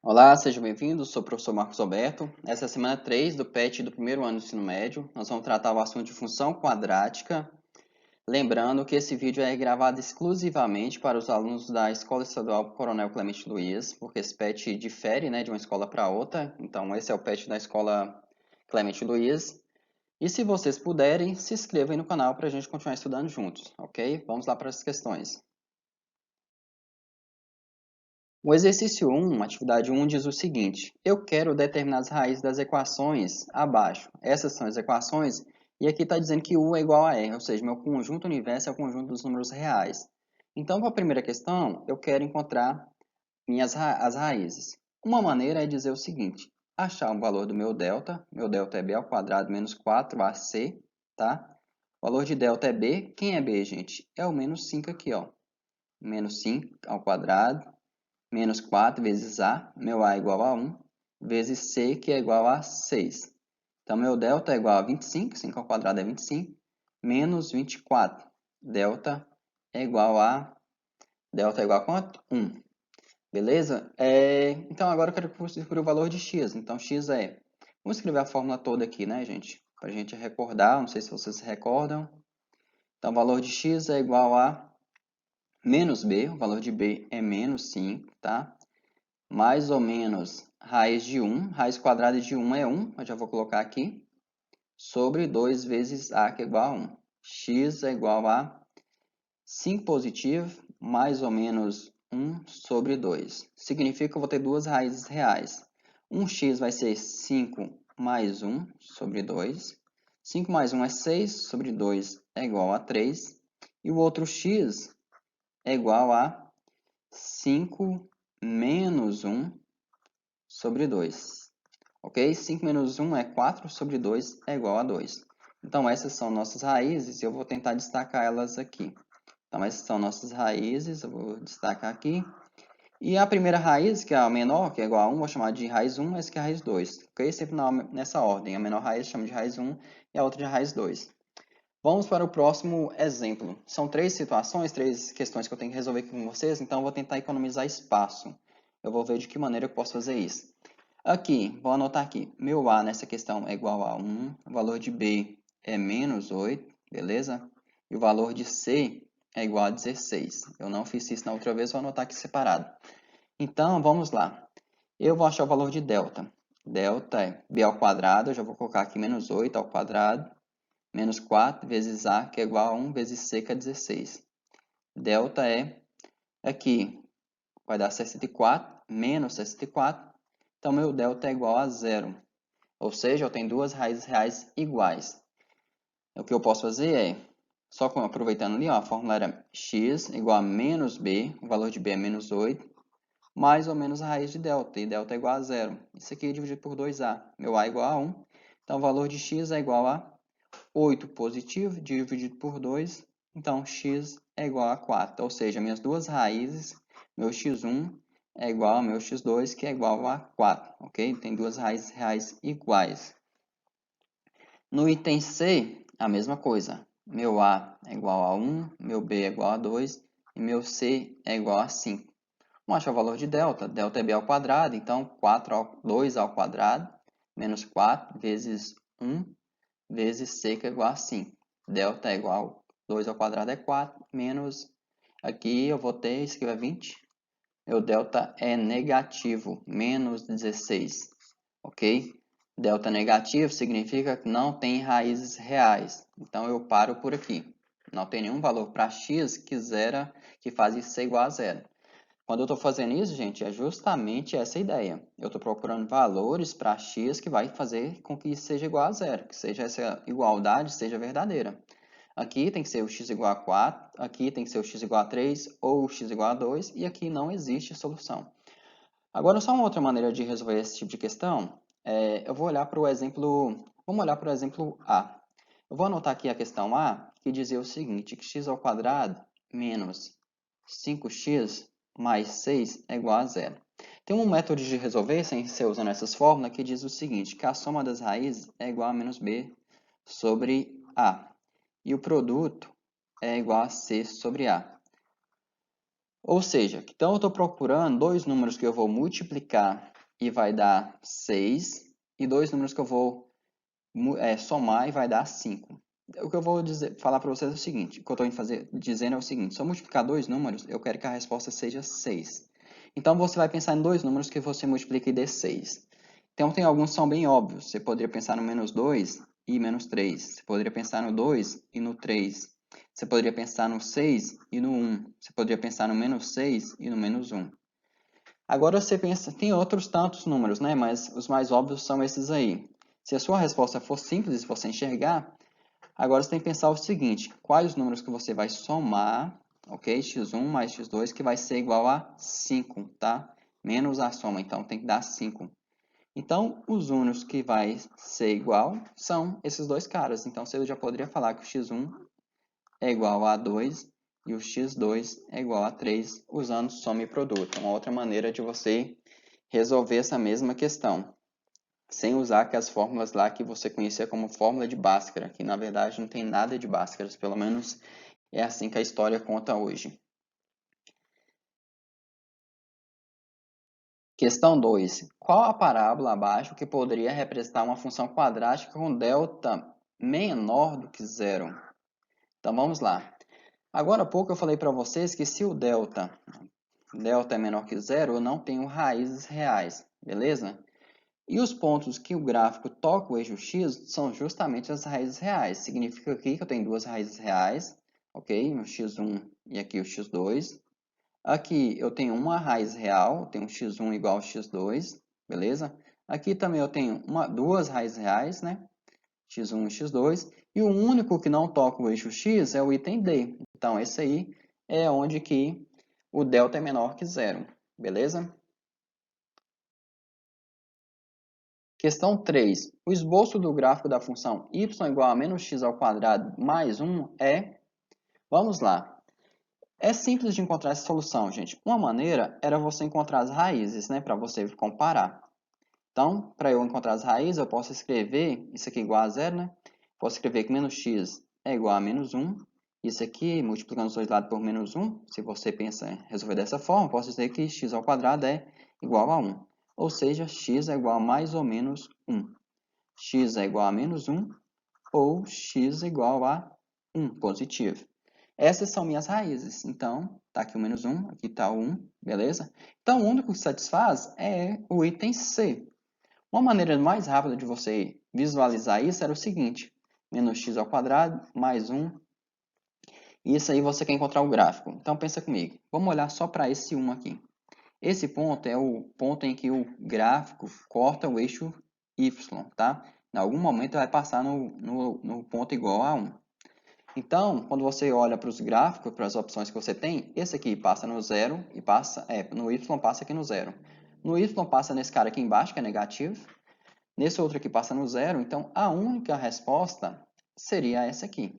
Olá, seja bem-vindo. Sou o professor Marcos Alberto. Essa é a semana 3 do PET do primeiro ano do ensino médio. Nós vamos tratar o assunto de função quadrática. Lembrando que esse vídeo é gravado exclusivamente para os alunos da Escola Estadual Coronel Clemente Luiz, porque esse PET difere, de uma escola para outra. Então, esse é o PET da Escola Clemente Luiz. E se vocês puderem, se inscrevam aí no canal para a gente continuar estudando juntos, ok? Vamos lá para as questões. O exercício 1, atividade 1, diz o seguinte: eu quero determinar as raízes das equações abaixo. Essas são as equações, e aqui está dizendo que U é igual a R, ou seja, meu conjunto universo é o conjunto dos números reais. Então, para a primeira questão, eu quero encontrar as raízes. Uma maneira é dizer o seguinte: achar o valor do meu delta é b ao quadrado menos 4ac, tá? O valor de delta é b, quem é b, gente? É o menos 5 aqui, ó. Menos 5 ao quadrado menos 4 vezes A, meu A é igual a 1, vezes C, que é igual a 6. Então, meu delta é igual a 25, 5 ao quadrado é 25, menos 24. Delta é igual a... Delta é igual a quanto? 1. Beleza? Então, agora eu quero que você descubra o valor de x. Então, x é... Vamos escrever a fórmula toda aqui, né, gente? Para a gente recordar, não sei se vocês se recordam. Então, o valor de x é igual a menos b, o valor de b é menos 5, tá? Mais ou menos raiz de 1, raiz quadrada de 1 é 1, eu já vou colocar aqui, sobre 2 vezes A, que é igual a 1. X é igual a 5 positivo, mais ou menos 1 sobre 2. Significa que eu vou ter duas raízes reais. 1x vai ser 5 mais 1 sobre 2. 5 mais 1 é 6, sobre 2 é igual a 3. E o outro x é igual a 5 menos 1 sobre 2. Ok? 5 menos 1 é 4 sobre 2 é igual a 2. Então, essas são nossas raízes e eu vou tentar destacar elas aqui. Então, essas são nossas raízes, eu vou destacar aqui. E a primeira raiz, que é a menor, que é igual a 1, vou chamar de raiz 1, essa que é a raiz 2. Ok? Sempre nessa ordem. A menor raiz chama de raiz 1 e a outra de raiz 2. Vamos para o próximo exemplo. São três situações, três questões que eu tenho que resolver aqui com vocês, então eu vou tentar economizar espaço. Eu vou ver de que maneira eu posso fazer isso. Aqui, vou anotar aqui. Meu A nessa questão é igual a 1. O valor de B é menos 8, beleza? E o valor de C é igual a 16. Eu não fiz isso na outra vez, vou anotar aqui separado. Então, vamos lá. Eu vou achar o valor de delta. Delta é B ao quadrado, eu já vou colocar aqui menos 8 ao quadrado, menos 4 vezes A, que é igual a 1 vezes C, que é 16. Delta é, aqui, vai dar 64, menos 64. Então, meu delta é igual a zero. Ou seja, eu tenho duas raízes reais iguais. O que eu posso fazer é, só aproveitando ali, ó, a fórmula era x igual a menos b, o valor de b é menos 8, mais ou menos a raiz de delta, e delta é igual a zero. Isso aqui é dividido por 2a, meu a é igual a 1. Então, o valor de x é igual a 8 positivo, dividido por 2. Então, x é igual a 4. Ou seja, minhas duas raízes, meu x1 é igual ao meu x2, que é igual a 4, ok? Tem duas raízes reais iguais. No item C, a mesma coisa. Meu A é igual a 1, meu B é igual a 2 e meu C é igual a 5. Vamos achar o valor de delta. Delta é B ao quadrado, então 2 ao quadrado menos 4 vezes 1 vezes C, que é igual a 5. Delta é igual a 2 ao quadrado é 4, menos, aqui eu vou ter, isso aqui vai 20. Meu delta é negativo, menos 16, ok? Delta negativo significa que não tem raízes reais. Então, eu paro por aqui. Não tem nenhum valor para x que faz isso ser igual a zero. Quando eu estou fazendo isso, gente, é justamente essa a ideia. Eu estou procurando valores para x que vai fazer com que isso seja igual a zero, que seja essa igualdade seja verdadeira. Aqui tem que ser o x igual a 4, aqui tem que ser o x igual a 3 ou o x igual a 2, e aqui não existe solução. Agora, só uma outra maneira de resolver esse tipo de questão, eu vou olhar para o exemplo, vamos olhar para o exemplo A. Eu vou anotar aqui a questão A, que dizia o seguinte, que x ao quadrado menos 5x mais 6 é igual a zero. Tem um método de resolver, sem ser usando essas fórmulas, que diz o seguinte, que a soma das raízes é igual a menos b sobre a. E o produto é igual a c sobre a. Ou seja, então eu estou procurando dois números que eu vou multiplicar e vai dar 6. E dois números que eu vou somar e vai dar 5. O que eu vou falar para vocês é o seguinte, o que eu estou dizendo é o seguinte, se eu multiplicar dois números, eu quero que a resposta seja 6. Então, você vai pensar em dois números que você multiplica e dê 6. Então, tem alguns que são bem óbvios. Você poderia pensar no menos 2 e menos 3. Você poderia pensar no 2 e no 3. Você poderia pensar no 6 e no 1. Você poderia pensar no menos 6 e no menos 1. Agora você pensa, tem outros tantos números, né? Mas os mais óbvios são esses aí. Se a sua resposta for simples, se você enxergar, agora você tem que pensar o seguinte, quais os números que você vai somar, ok? x1 mais x2, que vai ser igual a 5, tá? Menos a soma, então tem que dar 5. Então, os únicos que vai ser igual são esses dois caras. Então, você já poderia falar que o x1 é igual a 2 e o x2 é igual a 3, usando soma e produto. Uma outra maneira de você resolver essa mesma questão, sem usar aquelas fórmulas lá que você conhecia como fórmula de Bhaskara, que na verdade não tem nada de Bhaskara, pelo menos é assim que a história conta hoje. Questão 2. Qual a parábola abaixo que poderia representar uma função quadrática com delta menor do que zero? Então vamos lá. Agora há pouco eu falei para vocês que se o delta é menor que zero, eu não tenho raízes reais, beleza? E os pontos que o gráfico toca o eixo x são justamente as raízes reais. Significa aqui que eu tenho duas raízes reais, ok? O x1 e aqui o x2. Aqui eu tenho uma raiz real, eu tenho x1 igual a x2, beleza? Aqui também eu tenho duas raízes reais, né? x1 e x2. E o único que não toca o eixo x é o item D. Então, esse aí é onde que o delta é menor que zero, beleza? Questão 3. O esboço do gráfico da função y igual a menos x ao quadrado mais 1 é... Vamos lá. É simples de encontrar essa solução, gente. Uma maneira era você encontrar as raízes, né, para você comparar. Então, para eu encontrar as raízes, eu posso escrever isso aqui igual a zero, né? Posso escrever que menos x é igual a menos 1. Isso aqui, multiplicando os dois lados por menos 1, se você pensa em resolver dessa forma, posso dizer que x ao quadrado é igual a 1. Ou seja, x é igual a mais ou menos 1. X é igual a menos 1 ou x é igual a 1 positivo. Essas são minhas raízes. Então, está aqui o menos 1, aqui está o 1, beleza? Então, o único que satisfaz é o item C. Uma maneira mais rápida de você visualizar isso era o seguinte, menos x ao quadrado mais 1. Isso aí você quer encontrar o gráfico. Então, pensa comigo. Vamos olhar só para esse 1 aqui. Esse ponto é o ponto em que o gráfico corta o eixo y, tá? Em algum momento vai passar no ponto igual a 1. Então, quando você olha para os gráficos, para as opções que você tem, esse aqui passa no zero e passa, no y passa aqui no zero. No y passa nesse cara aqui embaixo, que é negativo. Nesse outro aqui passa no zero. Então, a única resposta seria essa aqui.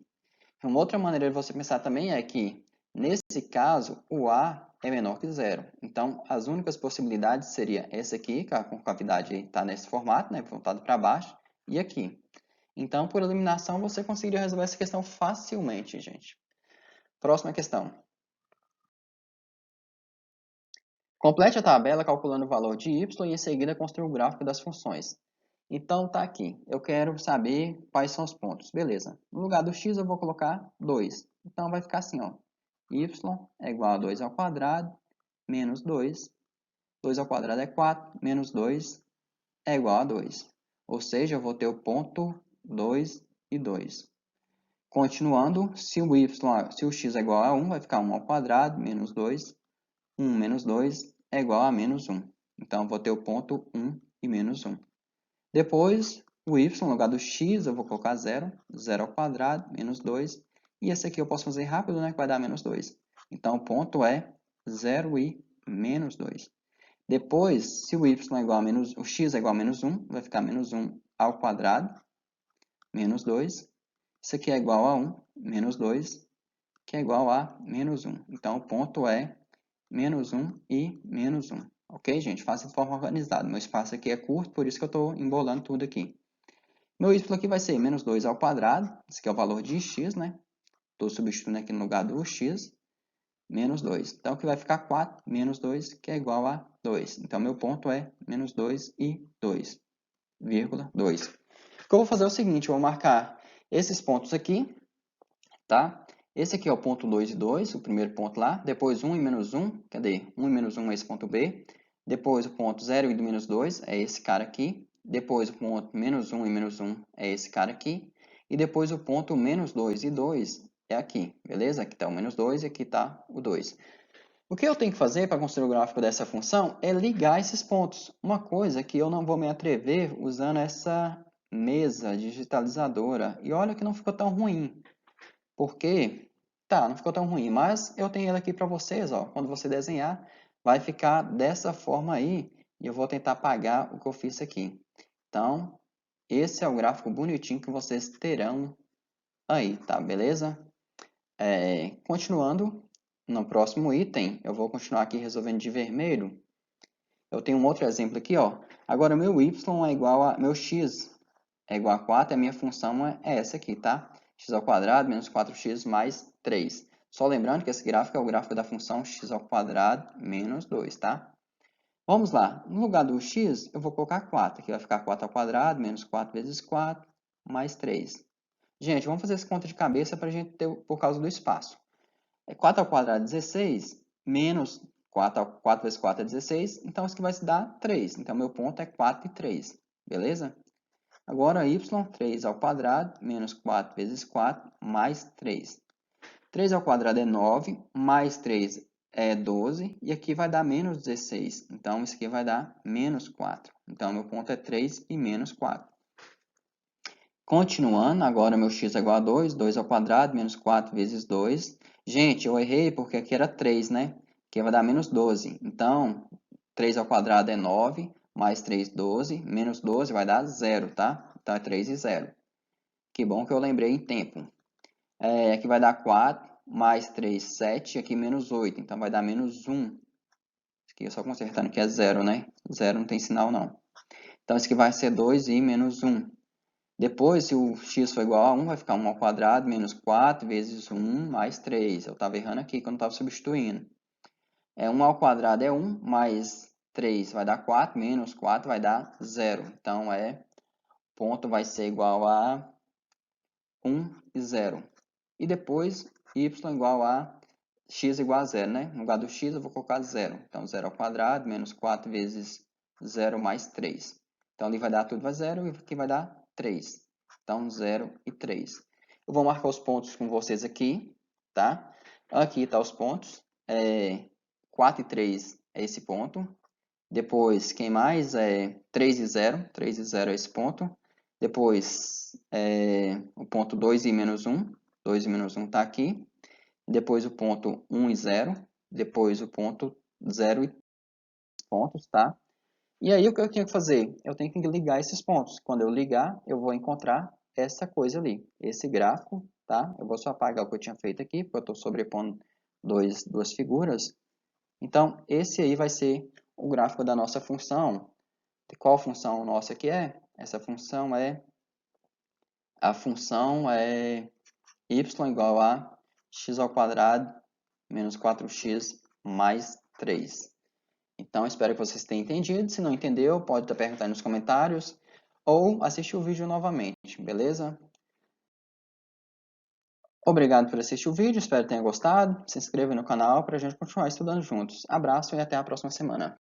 Uma outra maneira de você pensar também é que, nesse caso, o A é menor que zero. Então, as únicas possibilidades seria essa aqui, que a concavidade está nesse formato, né, voltado para baixo, e aqui. Então, por eliminação, você conseguiria resolver essa questão facilmente, gente. Próxima questão. Complete a tabela calculando o valor de y e em seguida construa o gráfico das funções. Então, tá aqui. Eu quero saber quais são os pontos. Beleza. No lugar do x, eu vou colocar 2. Então, vai ficar assim, ó. Y é igual a 2 ao quadrado menos 2. 2 ao quadrado é 4, menos 2 é igual a 2. Ou seja, eu vou ter o ponto 2 e 2. Continuando, se o x é igual a 1, vai ficar 1 ao quadrado menos 2. 1 menos 2 é igual a menos 1. Então, eu vou ter o ponto 1 e menos 1. Depois, o y, no lugar do x, eu vou colocar 0. 0 ao quadrado, menos 2. E esse aqui eu posso fazer rápido, né? Que vai dar menos 2. Então, o ponto é 0 e menos 2. Depois, se o y é igual a o x é igual a menos 1, vai ficar menos 1 ao quadrado, menos 2. Isso aqui é igual a 1, menos 2, que é igual a menos 1. Então, o ponto é menos 1 e menos 1. Ok, gente? Faça de forma organizada. Meu espaço aqui é curto, por isso que eu estou embolando tudo aqui. Meu y aqui vai ser menos 2 ao quadrado. Esse aqui é o valor de x, né? Estou substituindo aqui no lugar do x. Menos 2. Então, aqui vai ficar 4 menos 2, que é igual a 2. Então, meu ponto é menos 2 e 2,2. O que eu vou fazer é o seguinte, eu vou marcar esses pontos aqui, tá? Esse aqui é o ponto 2 e 2, o primeiro ponto lá. Depois 1 e menos 1, cadê? 1 e menos 1 é esse ponto B. Depois o ponto 0 e menos 2 é esse cara aqui. Depois o ponto menos 1 e menos 1 é esse cara aqui. E depois o ponto menos 2 e 2 é aqui, beleza? Aqui está o menos 2 e aqui está o 2. O que eu tenho que fazer para construir o gráfico dessa função é ligar esses pontos. Uma coisa que eu não vou me atrever usando essa mesa digitalizadora. E olha que não ficou tão ruim. Porque, tá, não ficou tão ruim, mas eu tenho ele aqui para vocês, ó. Quando você desenhar, vai ficar dessa forma aí. E eu vou tentar apagar o que eu fiz aqui. Então, esse é o gráfico bonitinho que vocês terão aí, tá? Beleza? Continuando, no próximo item, eu vou continuar aqui resolvendo de vermelho. Eu tenho um outro exemplo aqui, ó. Agora, meu y é igual a... Meu x é igual a 4, a minha função é essa aqui, tá? X ao quadrado menos 4x mais 3. Só lembrando que esse gráfico é o gráfico da função x ao quadrado menos 2, tá? Vamos lá. No lugar do x, eu vou colocar 4. Aqui vai ficar 4 ao quadrado menos 4 vezes 4 mais 3. Gente, vamos fazer essa conta de cabeça para a gente ter, por causa do espaço. 4 ao quadrado é 16, menos 4 vezes 4 é 16, então isso aqui vai se dar 3. Então, meu ponto é 4 e 3, beleza? Agora, y, 3 ao quadrado, menos 4 vezes 4, mais 3. 3 ao quadrado é 9, mais 3 é 12, e aqui vai dar menos 16. Então, isso aqui vai dar menos 4. Então, meu ponto é 3 e menos 4. Continuando, agora meu x é igual a 2, 2 ao quadrado, menos 4 vezes 2. Gente, eu errei porque aqui era 3, né? Aqui vai dar menos 12. Então, 3 ao quadrado é 9, mais 3, 12, menos 12 vai dar 0, tá? Então, é 3 e 0. Que bom que eu lembrei em tempo. Aqui vai dar 4, mais 3, 7, aqui menos 8. Então, vai dar menos 1. Aqui eu só consertando que é 0, né? 0 não tem sinal, não. Então, isso aqui vai ser 2 e menos 1. Depois, se o x for igual a 1, vai ficar 1 ao quadrado menos 4 vezes 1 mais 3. Eu estava errando aqui quando estava substituindo. 1 ao quadrado é 1, mais 3 vai dar 4, menos 4 vai dar 0. Então, ponto vai ser igual a 1 e 0. E depois, y igual a x igual a 0, né? No lugar do x, eu vou colocar 0. Então, 0 ao quadrado menos 4 vezes 0 mais 3. Então, ali vai dar tudo vai 0 e aqui vai dar 3. Então, 0 e 3. Eu vou marcar os pontos com vocês aqui, tá? Aqui estão os pontos. 4 e 3 é esse ponto. Depois, quem mais? 3 e 0. 3 e 0 é esse ponto. Depois, o ponto 2 e menos 1. 2 e menos 1 está aqui. Depois o ponto 1 e 0. Depois o ponto 0 e pontos, tá? E aí, o que eu tenho que fazer? Eu tenho que ligar esses pontos. Quando eu ligar, eu vou encontrar essa coisa ali, esse gráfico, tá? Eu vou só apagar o que eu tinha feito aqui, porque eu estou sobrepondo duas figuras. Então, esse aí vai ser o gráfico da nossa função. De qual função nossa que é? Essa função a função é y igual a x ao quadrado menos 4x mais 3. Então, espero que vocês tenham entendido. Se não entendeu, pode estar perguntando nos comentários ou assistir o vídeo novamente, beleza? Obrigado por assistir o vídeo, espero que tenha gostado. Se inscreva no canal para a gente continuar estudando juntos. Abraço e até a próxima semana.